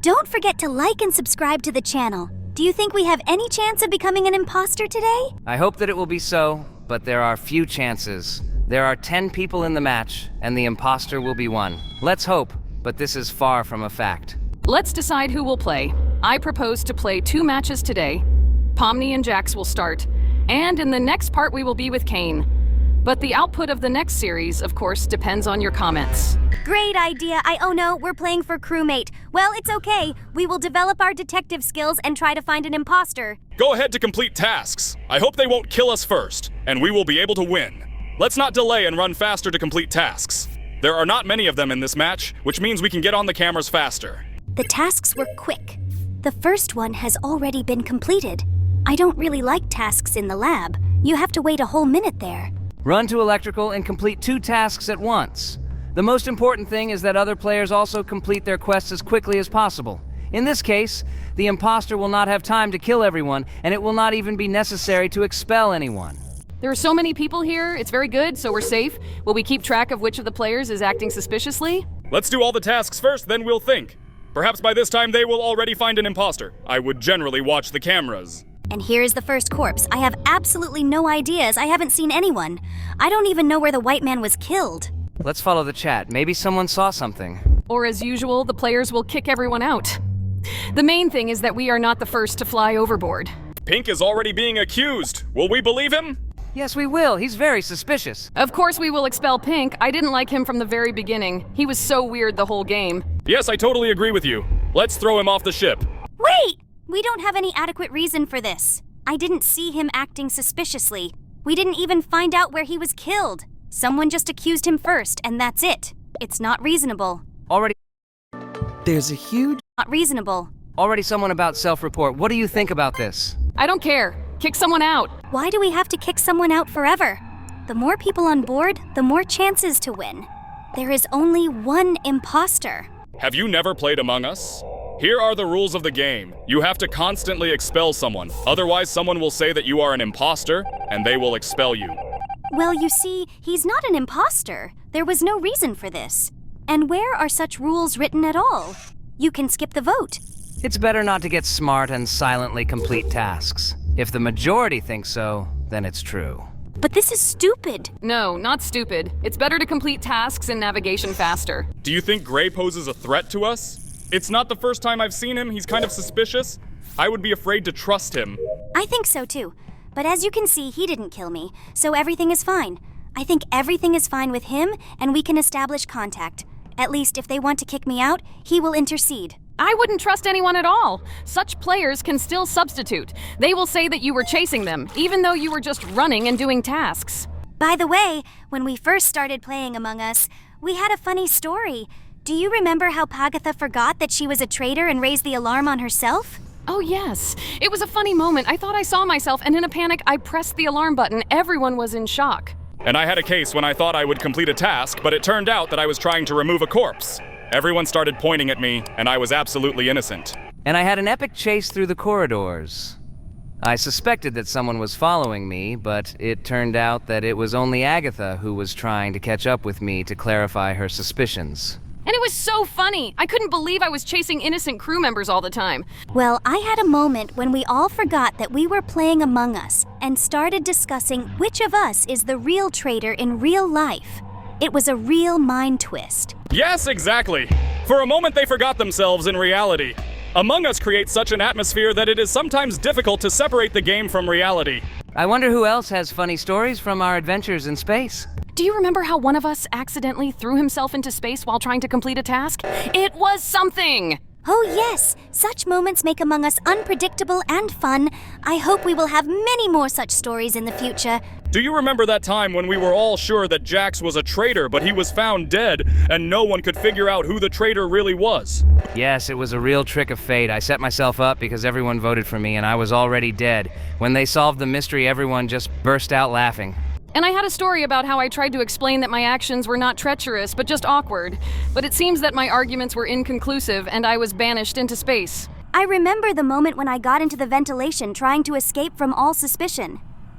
Don't forget to like and subscribe to the channel. Do you think we have any chance of becoming an imposter today? I hope that it will be so, but there are few chances. There are 10 people in the match, and the imposter will be one. Let's hope, but this is far from a fact. Let's decide who will play. I propose to play 2 matches today. Pomni and Jax will start, and in the next part we will be with Kane. But the output of the next series, of course, depends on your comments. Great idea. Oh no, we're playing for crewmate. Well, it's okay. We will develop our detective skills and try to find an imposter. Go ahead to complete tasks. I hope they won't kill us first, and we will be able to win. Let's not delay and run faster to complete tasks. There are not many of them in this match, which means we can get on the cameras faster. The tasks were quick. The first one has already been completed. I don't really like tasks in the lab. You have to wait a whole minute there. Run to electrical and complete 2 tasks at once. The most important thing is that other players also complete their quests as quickly as possible. In this case, the imposter will not have time to kill everyone, and it will not even be necessary to expel anyone. There are so many people here, it's very good, so we're safe. Will we keep track of which of the players is acting suspiciously? Let's do all the tasks first, then we'll think. Perhaps by this time they will already find an imposter. I would generally watch the cameras. And here's the first corpse. I have absolutely no ideas. I haven't seen anyone. I don't even know where the white man was killed. Let's follow the chat. Maybe someone saw something. Or as usual, the players will kick everyone out. The main thing is that we are not the first to fly overboard. Pink is already being accused. Will we believe him? Yes, we will. He's very suspicious. Of course we will expel Pink. I didn't like him from the very beginning. He was so weird the whole game. Yes, I totally agree with you. Let's throw him off the ship. Wait! We don't have any adequate reason for this. I didn't see him acting suspiciously. We didn't even find out where he was killed. Someone just accused him first, and that's it. It's not reasonable. There's a huge... Not reasonable. Already someone about self-report. What do you think about this? I don't care. Kick someone out. Why do we have to kick someone out forever? The more people on board, the more chances to win. There is only one imposter. Have you never played Among Us? Here are the rules of the game. You have to constantly expel someone. Otherwise, someone will say that you are an imposter, and they will expel you. Well, you see, he's not an imposter. There was no reason for this. And where are such rules written at all? You can skip the vote. It's better not to get smart and silently complete tasks. If the majority thinks so, then it's true. But this is stupid. No, not stupid. It's better to complete tasks and navigation faster. Do you think Gray poses a threat to us? It's not the first time I've seen him. He's kind of suspicious. I would be afraid to trust him. I think so too. But as you can see, he didn't kill me, so everything is fine. I think everything is fine with him, and we can establish contact. At least if they want to kick me out, he will intercede. I wouldn't trust anyone at all. Such players can still substitute. They will say that you were chasing them, even though you were just running and doing tasks. By the way, when we first started playing Among Us, we had a funny story. Do you remember how Pagatha forgot that she was a traitor and raised the alarm on herself? Oh yes. It was a funny moment. I thought I saw myself, and in a panic, I pressed the alarm button. Everyone was in shock. And I had a case when I thought I would complete a task, but it turned out that I was trying to remove a corpse. Everyone started pointing at me, and I was absolutely innocent. And I had an epic chase through the corridors. I suspected that someone was following me, but it turned out that it was only Agatha who was trying to catch up with me to clarify her suspicions. And it was so funny. I couldn't believe I was chasing innocent crew members all the time. Well, I had a moment when we all forgot that we were playing Among Us and started discussing which of us is the real traitor in real life. It was a real mind twist. Yes, exactly. For a moment they forgot themselves in reality. Among Us creates such an atmosphere that it is sometimes difficult to separate the game from reality. I wonder who else has funny stories from our adventures in space. Do you remember how one of us accidentally threw himself into space while trying to complete a task? It was something! Oh yes, such moments make Among Us unpredictable and fun. I hope we will have many more such stories in the future. Do you remember that time when we were all sure that Jax was a traitor, but he was found dead, and no one could figure out who the traitor really was? Yes, it was a real trick of fate. I set myself up because everyone voted for me and I was already dead. When they solved the mystery, everyone just burst out laughing. And I had a story about how I tried to explain that my actions were not treacherous, but just awkward. But it seems that my arguments were inconclusive, and I was banished into space. I remember the moment when I got into the ventilation trying to escape from all suspicion.